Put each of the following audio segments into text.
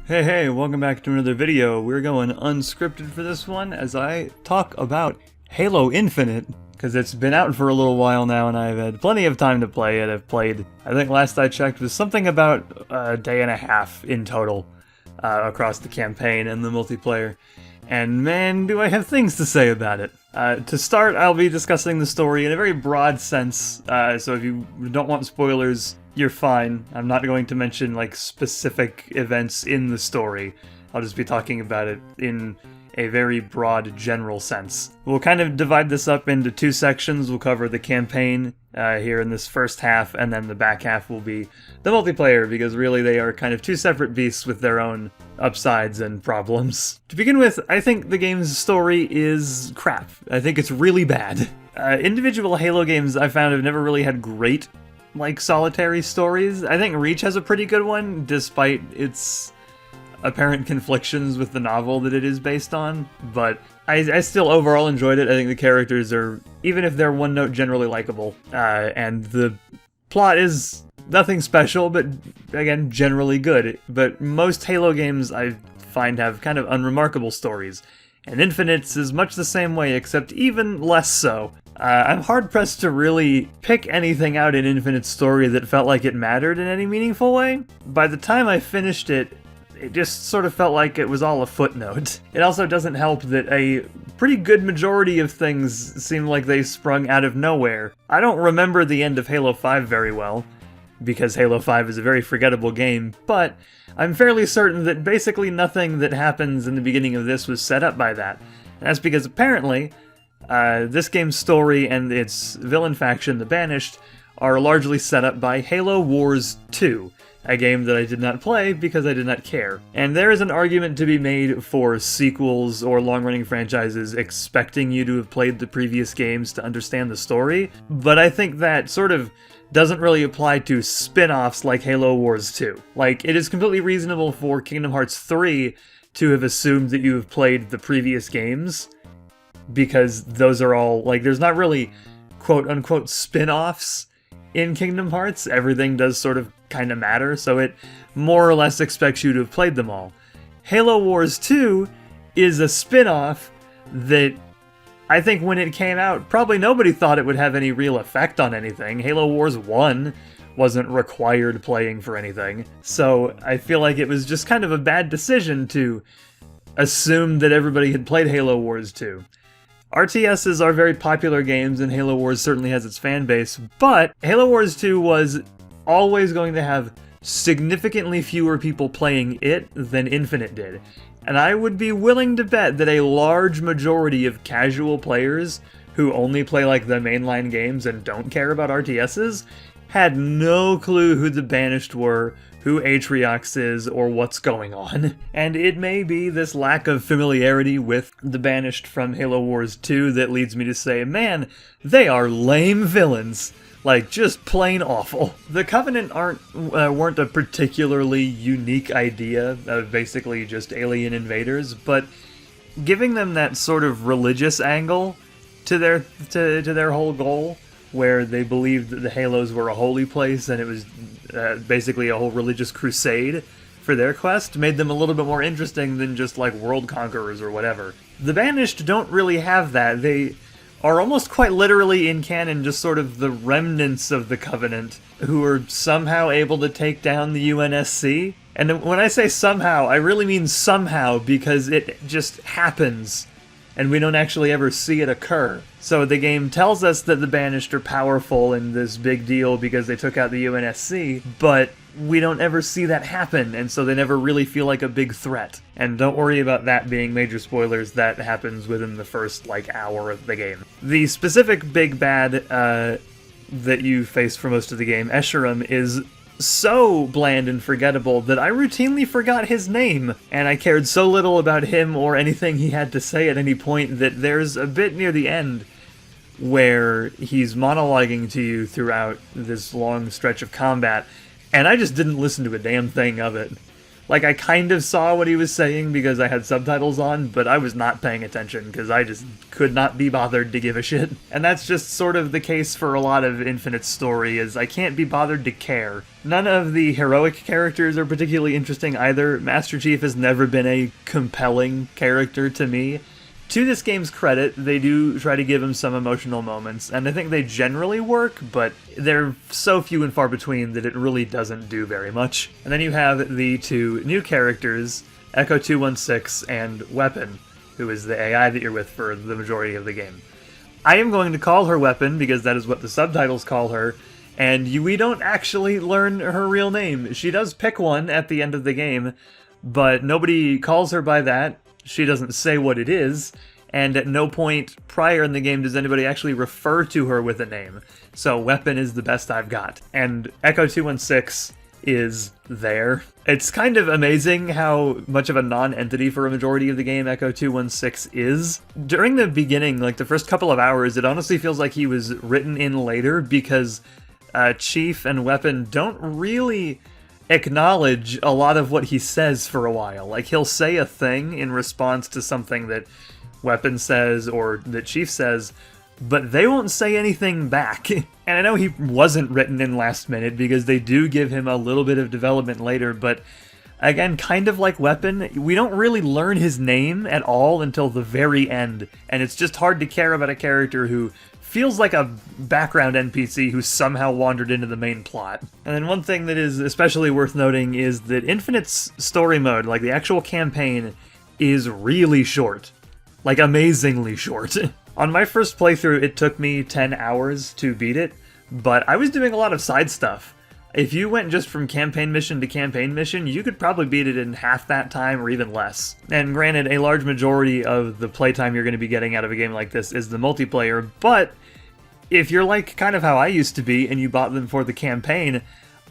Hey, welcome back to another video. We're going unscripted for this one as I talk about Halo Infinite, because it's been out for a little while now and I've had plenty of time to play it. I've played, I think last I checked, was something about a day and a half in total across the campaign and the multiplayer. And man, do I have things to say about it. To start, I'll be discussing the story in a very broad sense, so if you don't want spoilers, you're fine. I'm not going to mention like specific events in the story. I'll just be talking about it in a very broad general sense. We'll kind of divide this up into two sections. We'll cover the campaign here in this first half, and then the back half will be the multiplayer, because really they are kind of two separate beasts with their own upsides and problems. To begin with, I think the game's story is crap. I think it's really bad. Individual Halo games I found have never really had great solitary stories. I think Reach has a pretty good one, despite its apparent conflictions with the novel that it is based on, but I still overall enjoyed it. I think the characters are, even if they're one note, generally likable, and the plot is nothing special, but again, generally good. But most Halo games I find have kind of unremarkable stories, and Infinite's is much the same way, except even less so. I'm hard-pressed to really pick anything out in Infinite's story that felt like it mattered in any meaningful way. By the time I finished it, it just sort of felt like it was all a footnote. It also doesn't help that a pretty good majority of things seem like they sprung out of nowhere. I don't remember the end of Halo 5 very well, because Halo 5 is a very forgettable game, but I'm fairly certain that basically nothing that happens in the beginning of this was set up by that. And that's because apparently, this game's story and its villain faction, the Banished, are largely set up by Halo Wars 2, a game that I did not play because I did not care. And there is an argument to be made for sequels or long-running franchises expecting you to have played the previous games to understand the story, but I think that sort of doesn't really apply to spin-offs like Halo Wars 2. Like, it is completely reasonable for Kingdom Hearts 3 to have assumed that you have played the previous games, because those are all, there's not really quote-unquote spin-offs in Kingdom Hearts. Everything does sort of kind of matter, so it more or less expects you to have played them all. Halo Wars 2 is a spin-off that I think when it came out, probably nobody thought it would have any real effect on anything. Halo Wars 1 wasn't required playing for anything, so I feel like it was just kind of a bad decision to assume that everybody had played Halo Wars 2. RTSs are very popular games, and Halo Wars certainly has its fan base, but Halo Wars 2 was always going to have significantly fewer people playing it than Infinite did. And I would be willing to bet that a large majority of casual players who only play the mainline games and don't care about RTSs had no clue who the Banished were, who Atriox is, or what's going on. And it may be this lack of familiarity with the Banished from Halo Wars 2 that leads me to say, man, they are lame villains. Just plain awful. The Covenant weren't a particularly unique idea of basically just alien invaders, but giving them that sort of religious angle to their whole goal, where they believed that the Halos were a holy place and it was basically a whole religious crusade for their quest, made them a little bit more interesting than just world conquerors or whatever. The Banished don't really have that. They are almost quite literally in canon just sort of the remnants of the Covenant, who are somehow able to take down the UNSC. And when I say somehow, I really mean somehow, because it just happens, and we don't actually ever see it occur. So the game tells us that the Banished are powerful and this big deal because they took out the UNSC, but we don't ever see that happen, and so they never really feel like a big threat. And don't worry about that being major spoilers, that happens within the first, hour of the game. The specific big bad that you face for most of the game, Escharum, is so bland and forgettable that I routinely forgot his name, and I cared so little about him or anything he had to say at any point that there's a bit near the end where he's monologuing to you throughout this long stretch of combat, and I just didn't listen to a damn thing of it. Like, I kind of saw what he was saying because I had subtitles on, but I was not paying attention because I just could not be bothered to give a shit. And that's just sort of the case for a lot of Infinite's story, is I can't be bothered to care. None of the heroic characters are particularly interesting either. Master Chief has never been a compelling character to me. To this game's credit, they do try to give him some emotional moments, and I think they generally work, but they're so few and far between that it really doesn't do very much. And then you have the two new characters, Echo 216 and Weapon, who is the AI that you're with for the majority of the game. I am going to call her Weapon because that is what the subtitles call her, and we don't actually learn her real name. She does pick one at the end of the game, but nobody calls her by that. She doesn't say what it is, and at no point prior in the game does anybody actually refer to her with a name. So Weapon is the best I've got. And Echo 216 is there. It's kind of amazing how much of a non-entity for a majority of the game Echo 216 is. During the beginning, like the first couple of hours, it honestly feels like he was written in later because Chief and Weapon don't really acknowledge a lot of what he says for a while. Like, he'll say a thing in response to something that Weapon says or that Chief says, but they won't say anything back. And I know he wasn't written in last minute because they do give him a little bit of development later, but again, kind of like Weapon, we don't really learn his name at all until the very end, and it's just hard to care about a character who feels like a background NPC who somehow wandered into the main plot. And then one thing that is especially worth noting is that Infinite's story mode, like the actual campaign, is really short. Like, amazingly short. On my first playthrough, it took me 10 hours to beat it, but I was doing a lot of side stuff. If you went just from campaign mission to campaign mission, you could probably beat it in half that time or even less. And granted, a large majority of the playtime you're going to be getting out of a game like this is the multiplayer, but if you're like kind of how I used to be and you bought them for the campaign,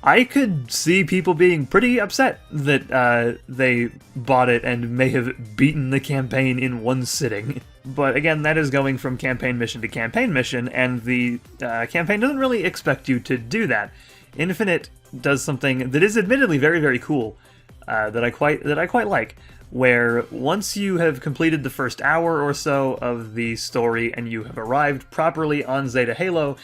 I could see people being pretty upset that they bought it and may have beaten the campaign in one sitting. But again, that is going from campaign mission to campaign mission, and the campaign doesn't really expect you to do that. Infinite does something that is admittedly very, very cool, that I quite like, where once you have completed the first hour or so of the story and you have arrived properly on Zeta Halo,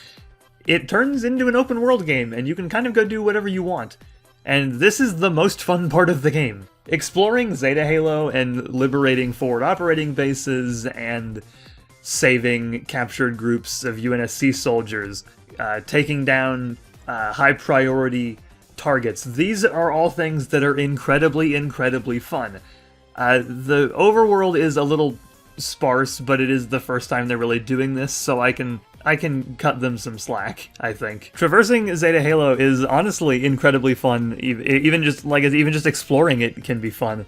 it turns into an open world game and you can kind of go do whatever you want. And this is the most fun part of the game. Exploring Zeta Halo and liberating forward operating bases and saving captured groups of UNSC soldiers, taking down high priority targets. These are all things that are incredibly, incredibly fun. The overworld is a little sparse, but it is the first time they're really doing this, so I can cut them some slack, I think. Traversing Zeta Halo is honestly incredibly fun. Even just exploring it can be fun.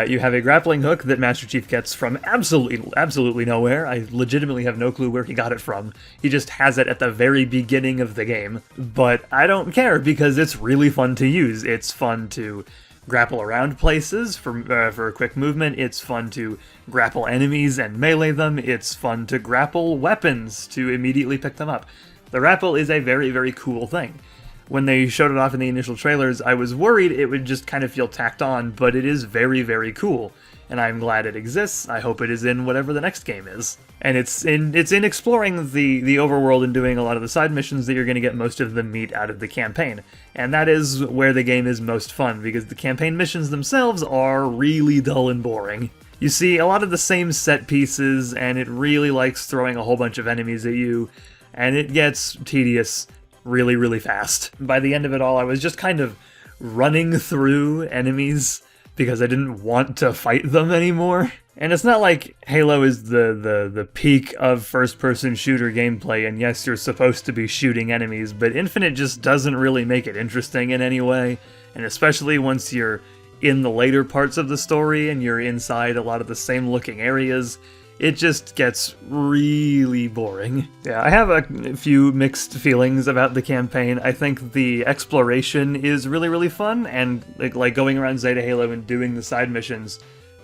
You have a grappling hook that Master Chief gets from absolutely nowhere. I legitimately have no clue where he got it from. He just has it at the very beginning of the game. But I don't care because it's really fun to use. It's fun to grapple around places for quick movement. It's fun to grapple enemies and melee them. It's fun to grapple weapons to immediately pick them up. The grapple is a very, very cool thing. When they showed it off in the initial trailers, I was worried it would just kind of feel tacked on, but it is very, very cool. And I'm glad it exists. I hope it is in whatever the next game is. And it's in exploring the overworld and doing a lot of the side missions that you're going to get most of the meat out of the campaign. And that is where the game is most fun, because the campaign missions themselves are really dull and boring. You see a lot of the same set pieces, and it really likes throwing a whole bunch of enemies at you, and it gets tedious really, really fast. By the end of it all, I was just kind of running through enemies because I didn't want to fight them anymore. And it's not like Halo is the peak of first-person shooter gameplay, and yes, you're supposed to be shooting enemies, but Infinite just doesn't really make it interesting in any way, and especially once you're in the later parts of the story and you're inside a lot of the same-looking areas, it just gets really boring. Yeah, I have a few mixed feelings about the campaign. I think the exploration is really, really fun, and like going around Zeta Halo and doing the side missions,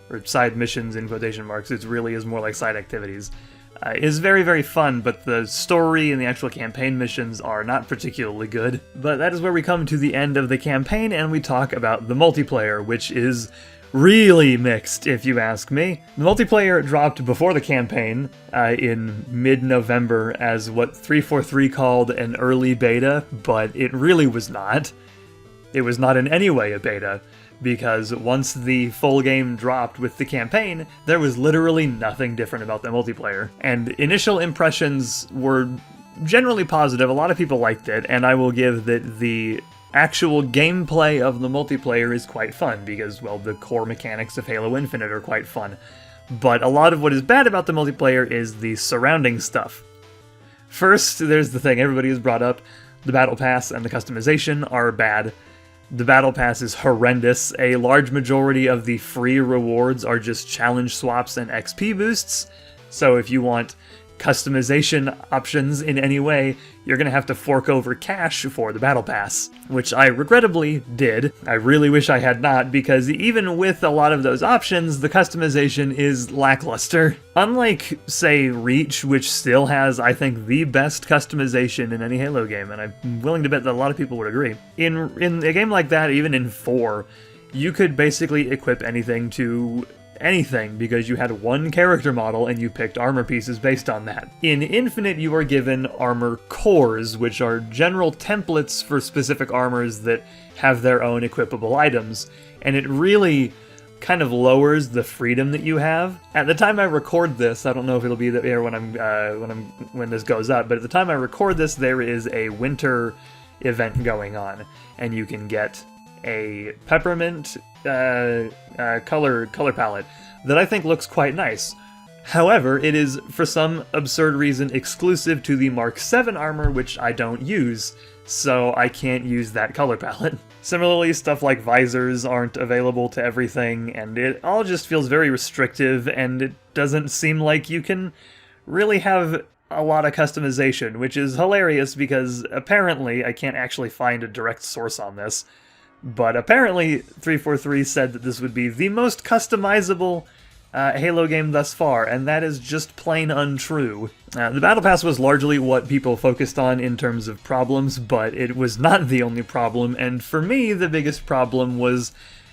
or side missions in quotation marks, it really is more like side activities. is very, very fun, but the story and the actual campaign missions are not particularly good. But that is where we come to the end of the campaign, and we talk about the multiplayer, which is really mixed, if you ask me. The multiplayer dropped before the campaign in mid-November as what 343 called an early beta, but it really was not. It was not in any way a beta, because once the full game dropped with the campaign, there was literally nothing different about the multiplayer. And initial impressions were generally positive. A lot of people liked it, and I will give that the actual gameplay of the multiplayer is quite fun, because, well, the core mechanics of Halo Infinite are quite fun. But a lot of what is bad about the multiplayer is the surrounding stuff. First, there's the thing everybody has brought up. The Battle Pass and the customization are bad. The Battle Pass is horrendous. A large majority of the free rewards are just challenge swaps and XP boosts, so if you want customization options in any way, you're going to have to fork over cash for the Battle Pass, which I regrettably did. I really wish I had not, because even with a lot of those options, the customization is lackluster. Unlike, say, Reach, which still has, I think, the best customization in any Halo game, and I'm willing to bet that a lot of people would agree. In a game like that, even in 4, you could basically equip anything to anything, because you had one character model and you picked armor pieces based on that. In Infinite, you are given armor cores, which are general templates for specific armors that have their own equipable items, and it really kind of lowers the freedom that you have. At the time I record this, I don't know if it'll be there when this goes up, but at the time I record this, there is a winter event going on, and you can get a peppermint color palette that I think looks quite nice. However, it is, for some absurd reason, exclusive to the Mark 7 armor, which I don't use, so I can't use that color palette. Similarly, stuff like visors aren't available to everything, and it all just feels very restrictive, and it doesn't seem like you can really have a lot of customization, which is hilarious because apparently, I can't actually find a direct source on this, but apparently 343 said that this would be the most customizable Halo game thus far, and that is just plain untrue. The Battle Pass was largely what people focused on in terms of problems, but it was not the only problem, and for me, the biggest problem was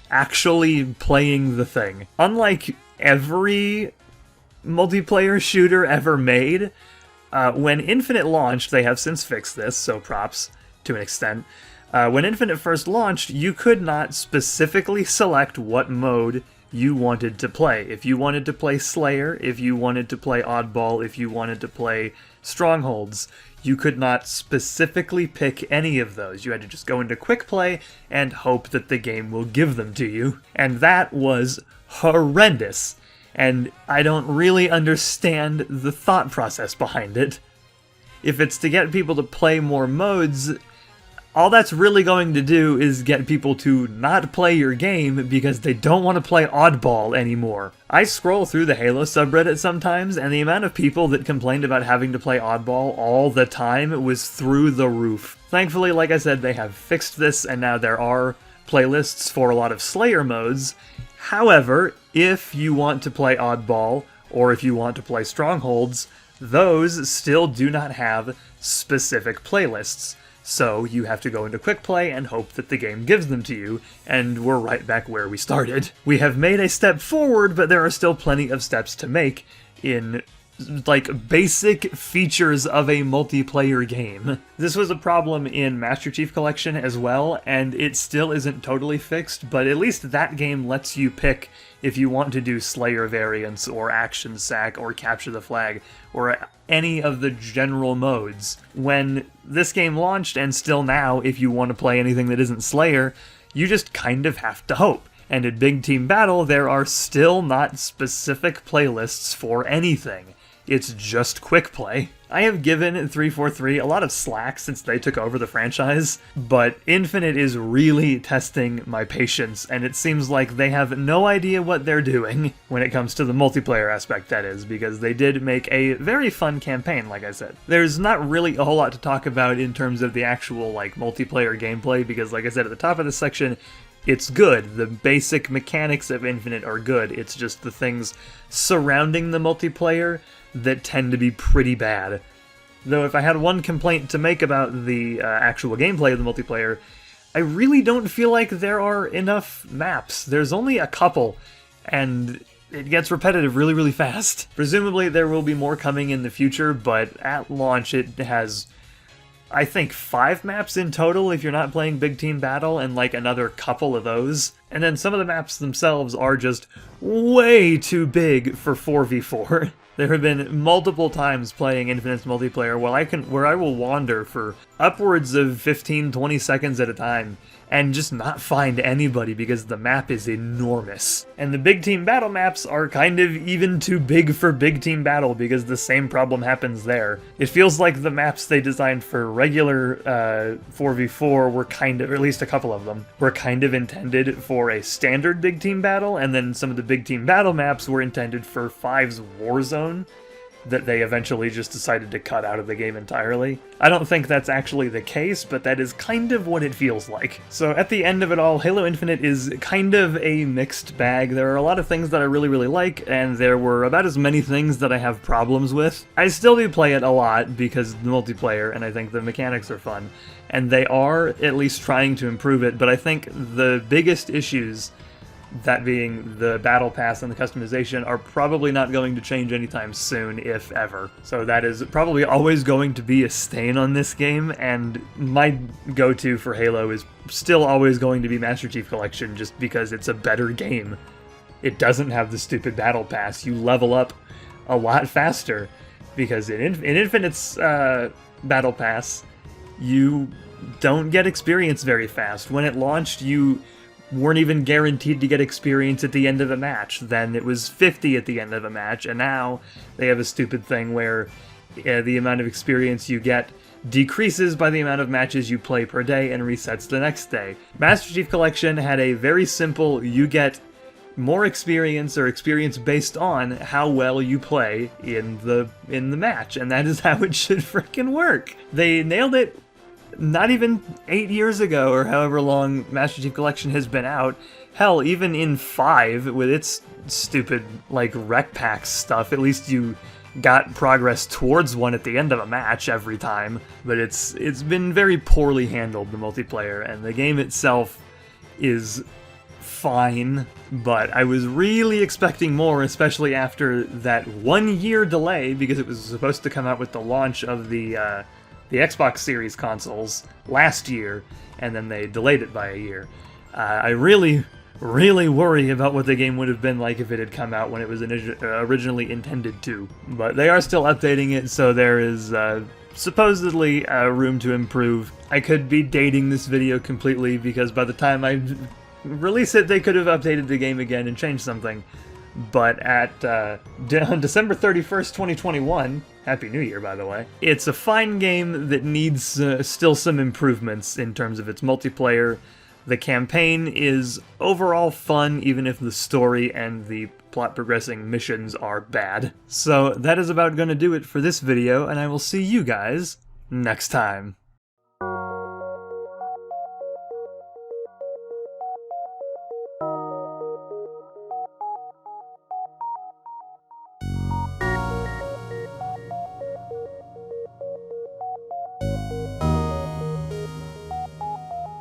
actually playing the thing. Unlike every multiplayer shooter ever made, when Infinite launched, they have since fixed this, so props to an extent. When Infinite first launched, you could not specifically select what mode you wanted to play. If you wanted to play Slayer, if you wanted to play Oddball, if you wanted to play Strongholds, you could not specifically pick any of those. You had to just go into Quick Play and hope that the game will give them to you. And that was horrendous. And I don't really understand the thought process behind it. If it's to get people to play more modes, all that's really going to do is get people to not play your game because they don't want to play Oddball anymore. I scroll through the Halo subreddit sometimes, and the amount of people that complained about having to play Oddball all the time was through the roof. Thankfully, like I said, they have fixed this, and now there are playlists for a lot of Slayer modes. However, if you want to play Oddball, or if you want to play Strongholds, those still do not have specific playlists. So you have to go into Quick Play and hope that the game gives them to you, and we're right back where we started. We have made a step forward, but there are still plenty of steps to make in, like, basic features of a multiplayer game. This was a problem in Master Chief Collection as well, and it still isn't totally fixed, but at least that game lets you pick if you want to do Slayer variants, or Action Sack, or Capture the Flag, or any of the general modes. When this game launched, and still now, if you want to play anything that isn't Slayer, you just kind of have to hope. And in Big Team Battle, there are still not specific playlists for anything. It's just Quick Play. I have given 343 a lot of slack since they took over the franchise, but Infinite is really testing my patience, and it seems like they have no idea what they're doing when it comes to the multiplayer aspect, that is, because they did make a very fun campaign, like I said. There's not really a whole lot to talk about in terms of the actual, like, multiplayer gameplay, because, like I said at the top of this section, it's good. The basic mechanics of Infinite are good. It's just the things surrounding the multiplayer that tend to be pretty bad. Though if I had one complaint to make about the actual gameplay of the multiplayer, I really don't feel like there are enough maps. There's only a couple, and it gets repetitive really, really fast. Presumably there will be more coming in the future, but at launch it has, I think, 5 maps in total if you're not playing Big Team Battle, and like another couple of those. And then some of the maps themselves are just way too big for 4v4. There have been multiple times playing Infinite's multiplayer where I will wander for upwards of 15-20 seconds at a time and just not find anybody because the map is enormous. And the Big Team Battle maps are kind of even too big for Big Team Battle because the same problem happens there. It feels like the maps they designed for regular 4v4 were kind of, or at least a couple of them, were kind of intended for a standard Big Team Battle, and then some of the Big Team Battle maps were intended for 5's Warzone that they eventually just decided to cut out of the game entirely. I don't think that's actually the case, but that is kind of what it feels like. So at the end of it all, Halo Infinite is kind of a mixed bag. There are a lot of things that I really, really like, and there were about as many things that I have problems with. I still do play it a lot because the multiplayer, and I think the mechanics are fun, and they are at least trying to improve it, but I think the biggest issues, that being the Battle Pass and the customization, are probably not going to change anytime soon, if ever. So that is probably always going to be a stain on this game, and my go-to for Halo is still always going to be Master Chief Collection, just because it's a better game. It doesn't have the stupid Battle Pass. You level up a lot faster, because in Infinite's Battle Pass, you don't get experience very fast. When it launched, you weren't even guaranteed to get experience at the end of a match. Then it was 50 at the end of a match, and now they have a stupid thing where the amount of experience you get decreases by the amount of matches you play per day and resets the next day. Master Chief Collection had a very simple, you get more experience, or experience based on how well you play in the match, and that is how it should frickin' work. They nailed it not even 8 years ago, or however long Master Chief Collection has been out. Hell, even in 5, with its stupid, like, rec pack stuff, at least you got progress towards one at the end of a match every time. But it's been very poorly handled, the multiplayer, and the game itself is fine, but I was really expecting more, especially after that 1-year delay, because it was supposed to come out with the launch of the Xbox Series consoles last year, and then they delayed it by a year. I really, really worry about what the game would have been like if it had come out when it was originally intended to. But they are still updating it, so there is supposedly room to improve. I could be dating this video completely, because by the time I release it, they could have updated the game again and changed something. But on December 31st, 2021, Happy New Year, by the way, it's a fine game that needs still some improvements in terms of its multiplayer. The campaign is overall fun, even if the story and the plot progressing missions are bad. So that is about going to do it for this video, and I will see you guys next time.